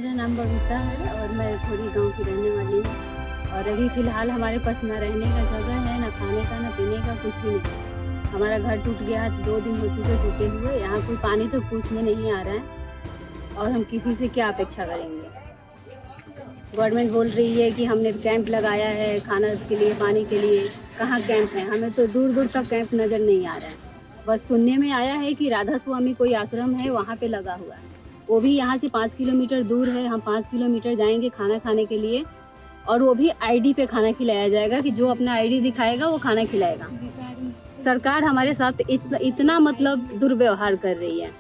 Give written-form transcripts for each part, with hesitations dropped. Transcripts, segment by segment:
मेरा नाम बबीता है और मैं खोरी गांव की रहने वाली हूँ। और अभी फ़िलहाल हमारे पास ना रहने का जगह है, ना खाने का, ना पीने का, कुछ भी नहीं। हमारा घर टूट गया है, 2 दिन हो चुके टूटे हुए। यहाँ कोई पानी तो पूछने नहीं आ रहा है और हम किसी से क्या अपेक्षा करेंगे। गवर्नमेंट बोल रही है कि हमने कैंप लगाया है खाना के लिए, पानी के लिए। कहाँ कैंप है? हमें तो दूर दूर तक कैंप नज़र नहीं आ रहा है। बस सुनने में आया है कि राधा स्वामी कोई आश्रम है, वहाँ पे लगा हुआ है। वो भी यहाँ से 5 किलोमीटर दूर है। हम 5 किलोमीटर जाएंगे खाना खाने के लिए, और वो भी आईडी पे खाना खिलाया जाएगा कि जो अपना आईडी दिखाएगा वो खाना खिलाएगा। सरकार हमारे साथ इतना मतलब दुर्व्यवहार कर रही है।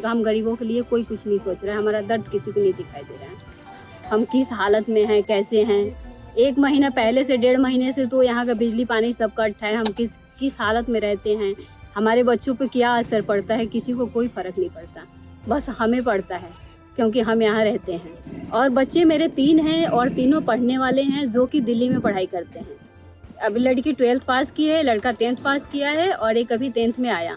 हम गरीबों के लिए कोई कुछ नहीं सोच रहा है। हमारा दर्द किसी को नहीं दिखाई दे रहा है। हम किस हालत में हैं, कैसे हैं। 1 महीना पहले से 1.5 महीने से तो यहाँ का बिजली पानी सब कट है। हम किस हालत में रहते हैं, हमारे बच्चों पे क्या असर पड़ता है, किसी को कोई फ़र्क नहीं पड़ता। बस हमें पड़ता है क्योंकि हम यहाँ रहते हैं। और बच्चे मेरे 3 हैं और तीनों पढ़ने वाले हैं, जो कि दिल्ली में पढ़ाई करते हैं। अभी लड़की 12th पास की है, लड़का 10th पास किया है और एक अभी 10th में आया।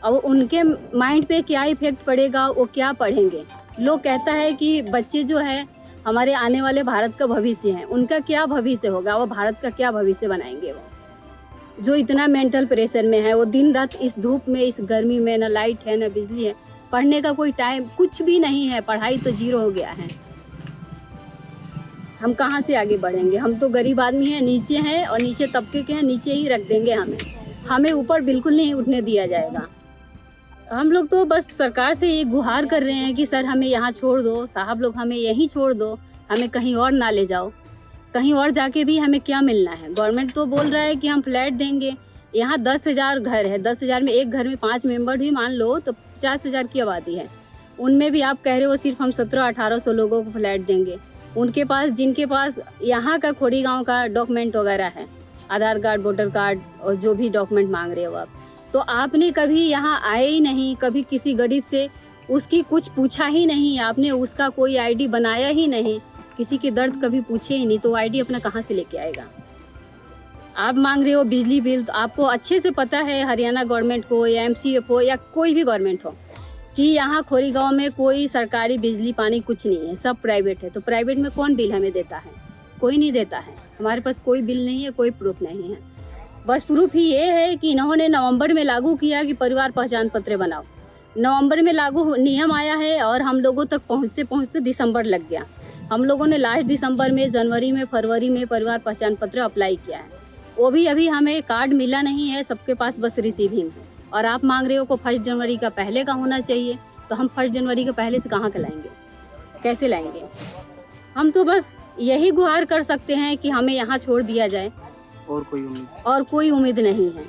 अब उनके माइंड पे क्या इफेक्ट पड़ेगा, वो क्या पढ़ेंगे। लोग कहता है कि बच्चे जो है हमारे आने वाले भारत का भविष्य है। उनका क्या भविष्य होगा, वो भारत का क्या भविष्य बनाएंगे। वो जो इतना मेंटल प्रेशर में है, वो दिन रात इस धूप में, इस गर्मी में, ना लाइट है ना बिजली है, पढ़ने का कोई टाइम कुछ भी नहीं है। पढ़ाई तो 0 हो गया है। हम कहाँ से आगे बढ़ेंगे। हम तो गरीब आदमी हैं, नीचे हैं और नीचे तबके के हैं, नीचे ही रख देंगे। हमें ऊपर बिल्कुल नहीं उठने दिया जाएगा। हम लोग तो बस सरकार से ये गुहार कर रहे हैं कि सर हमें यहाँ छोड़ दो, साहब लोग हमें यहीं छोड़ दो, हमें कहीं और ना ले जाओ। कहीं और जाके भी हमें क्या मिलना है। गवर्नमेंट तो बोल रहा है कि हम फ्लैट देंगे। यहाँ 10,000 घर है, 10,000 में एक घर में 5 मेंबर भी मान लो तो 50,000 की आबादी है। उनमें भी आप कह रहे हो सिर्फ हम 1700-1800 लोगों को फ्लैट देंगे। उनके पास, जिनके पास यहाँ का खोरी गांव का डॉक्यूमेंट वगैरह है, आधार कार्ड, वोटर कार्ड और जो भी डॉक्यूमेंट मांग रहे हो आप, तो आपने कभी यहाँ आए ही नहीं। कभी किसी गरीब से उसकी कुछ पूछा ही नहीं। आपने उसका कोई आईडी बनाया ही नहीं। किसी के दर्द कभी पूछे ही नहीं, तो आईडी अपना कहाँ से लेके आएगा। आप मांग रहे हो बिजली बिल, तो आपको अच्छे से पता है हरियाणा गवर्नमेंट को या MCF हो या कोई भी गवर्नमेंट हो कि यहाँ खोरी गांव में कोई सरकारी बिजली पानी कुछ नहीं है, सब प्राइवेट है। तो प्राइवेट में कौन बिल हमें देता है? कोई नहीं देता है। हमारे पास कोई बिल नहीं है, कोई प्रूफ नहीं है। बस प्रूफ ही ये है कि इन्होंने नवंबर में लागू किया कि परिवार पहचान पत्र बनाओ। नवंबर में लागू नियम आया है और हम लोगों तक पहुँचते पहुँचते दिसंबर लग गया। हम लोगों ने लास्ट दिसंबर में, जनवरी में, फरवरी में परिवार पहचान पत्र अप्लाई किया है। वो भी अभी हमें कार्ड मिला नहीं है। सबके पास बस रिसीविंग है। और आप मांग रहे हो को 1 जनवरी का पहले का होना चाहिए। तो हम 1 जनवरी के पहले से कहाँ के लाएंगे, कैसे लाएंगे। हम तो बस यही गुहार कर सकते हैं कि हमें यहाँ छोड़ दिया जाए। और कोई उम्मीद नहीं है।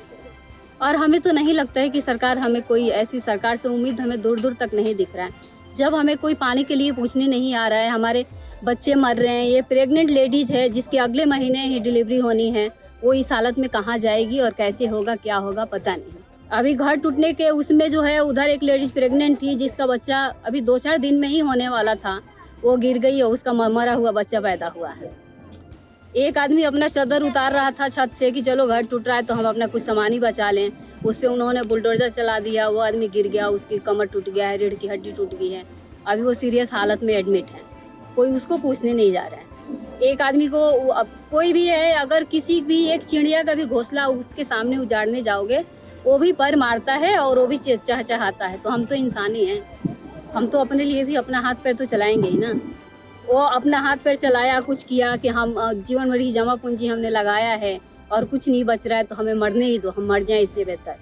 और हमें तो नहीं लगता है कि सरकार हमें कोई ऐसी, सरकार से उम्मीद हमें दूर दूर तक नहीं दिख रहा है। जब हमें कोई पानी के लिए पूछने नहीं आ रहा है, हमारे बच्चे मर रहे हैं। ये प्रेग्नेंट लेडीज़ है जिसके अगले महीने ही डिलीवरी होनी है, वो इस हालत में कहाँ जाएगी और कैसे होगा, क्या होगा, पता नहीं। अभी घर टूटने के उसमें जो है, उधर एक लेडीज़ प्रेग्नेंट थी जिसका बच्चा अभी 2-4 दिन में ही होने वाला था। वो गिर गई और उसका मरा हुआ बच्चा पैदा हुआ है। एक आदमी अपना चादर उतार रहा था छत से कि चलो घर टूट रहा है तो हम अपना कुछ सामान ही बचा लें। उस पर उन्होंने बुलडोजर चला दिया। वो आदमी गिर गया, उसकी कमर टूट गया है, रीढ़ की हड्डी टूट गई है। अभी वो सीरियस हालत में एडमिट है। कोई उसको पूछने नहीं जा रहा है। एक आदमी को, अब कोई भी है, अगर किसी भी एक चिड़िया का भी घोंसला उसके सामने उजाड़ने जाओगे, वो भी पर मारता है और वो भी चहचहाता है। तो हम तो इंसान ही हैं। हम तो अपने लिए भी अपना हाथ पैर तो चलाएंगे ही ना। वो अपना हाथ पैर चलाया, कुछ किया कि हम जीवन भर की जमा पूंजी हमने लगाया है और कुछ नहीं बच रहा है तो हमें मरने ही दो, हम मर जाएं इससे बेहतर।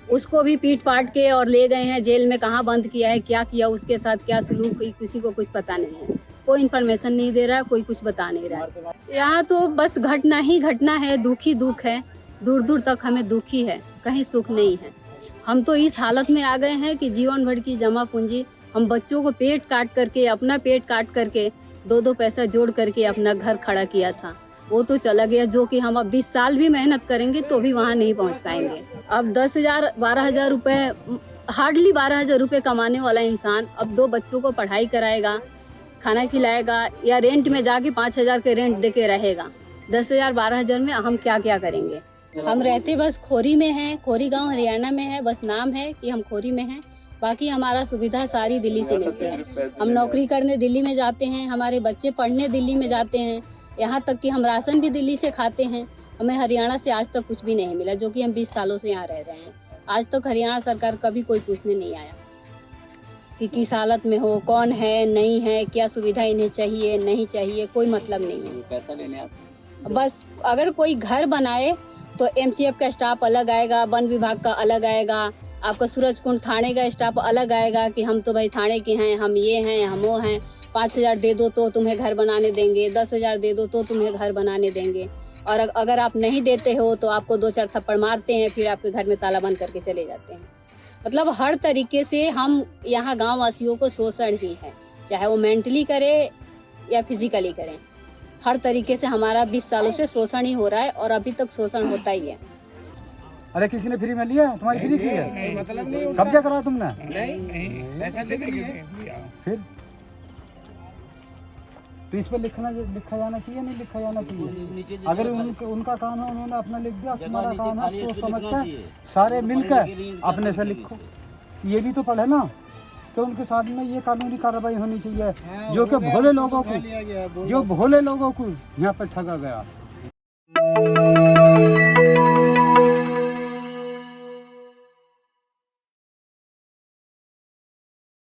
उसको भी पीट पाट के और ले गए हैं जेल में। कहाँ बंद किया है, क्या किया, उसके साथ क्या सलूक हुई, किसी को कुछ पता नहीं है। कोई इन्फॉर्मेशन नहीं दे रहा है, कोई कुछ बता नहीं रहा है। यहाँ तो बस घटना ही घटना है, दुख ही दुख है। दूर दूर तक हमें दुख ही है, कहीं सुख नहीं है। हम तो इस हालत में आ गए हैं कि जीवन भर की जमा पूंजी, हम बच्चों को पेट काट करके, अपना पेट काट करके 2-2 पैसा जोड़ करके अपना घर खड़ा किया था, वो तो चला गया। जो कि हम अब 20 साल भी मेहनत करेंगे तो भी वहाँ नहीं पहुँच पाएंगे। अब 10,000-12,000 रुपये, हार्डली 12,000 रुपये कमाने वाला इंसान अब 2 बच्चों को पढ़ाई कराएगा, खाना खिलाएगा या रेंट में जाके 5,000 के रेंट दे के रहेगा। 10,000-12,000 में हम क्या क्या करेंगे। हम रहते बस खोरी में हैं। खोरी गांव हरियाणा में है। बस नाम है कि हम खोरी में हैं। बाकी हमारा सुविधा सारी दिल्ली से मिलती है। हम नौकरी करने दिल्ली में जाते हैं, हमारे बच्चे पढ़ने दिल्ली में जाते हैं, यहाँ तक कि हम राशन भी दिल्ली से खाते हैं। हमें हरियाणा से आज तक कुछ भी नहीं मिला, जो कि हम 20 सालों से यहाँ रह रहे हैं। आज तक हरियाणा सरकार कभी कोई पूछने नहीं आया कि किस हालत में हो, कौन है, नहीं है, क्या सुविधा इन्हें चाहिए, नहीं चाहिए, कोई मतलब नहीं है। पैसा लेने आते बस अगर कोई घर बनाए तो MCF का स्टाफ अलग आएगा, वन विभाग का अलग आएगा, आपका सूरजकुंड थाने का स्टाफ अलग आएगा कि हम तो भाई थाने के हैं, हम ये हैं, हम वो हैं, 5,000 दे दो तो तुम्हें घर बनाने देंगे, 10,000 दे दो तो तुम्हें घर बनाने देंगे। और अगर आप नहीं देते हो तो आपको 2-4 थप्पड़ मारते हैं, फिर आपके घर में ताला बंद करके चले जाते हैं। मतलब हर तरीके से हम यहाँ गाँव वासियों को शोषण ही है, चाहे वो मेंटली करे या फिजिकली करें। हर तरीके से हमारा 20 सालों से शोषण ही हो रहा है और अभी तक शोषण होता ही है। अरे किसी ने फ्री में लिया? तुम्हारी फ्री की है? मतलब नहीं, कब्जा करा तुमने? नहीं, ऐसा नहीं फिर तो इस पर लिखा जाना चाहिए, नहीं लिखा जाना चाहिए? अगर उनका काम है, उन्होंने अपना लिख दिया, तुम्हारा काम है सोच समझ कर सारे मिलकर अपने से लिखो। ये भी तो पढ़े ना कि उनके साथ में ये कानूनी कार्रवाई होनी चाहिए, जो कि भोले लोगों को यहाँ पर ठगा गया।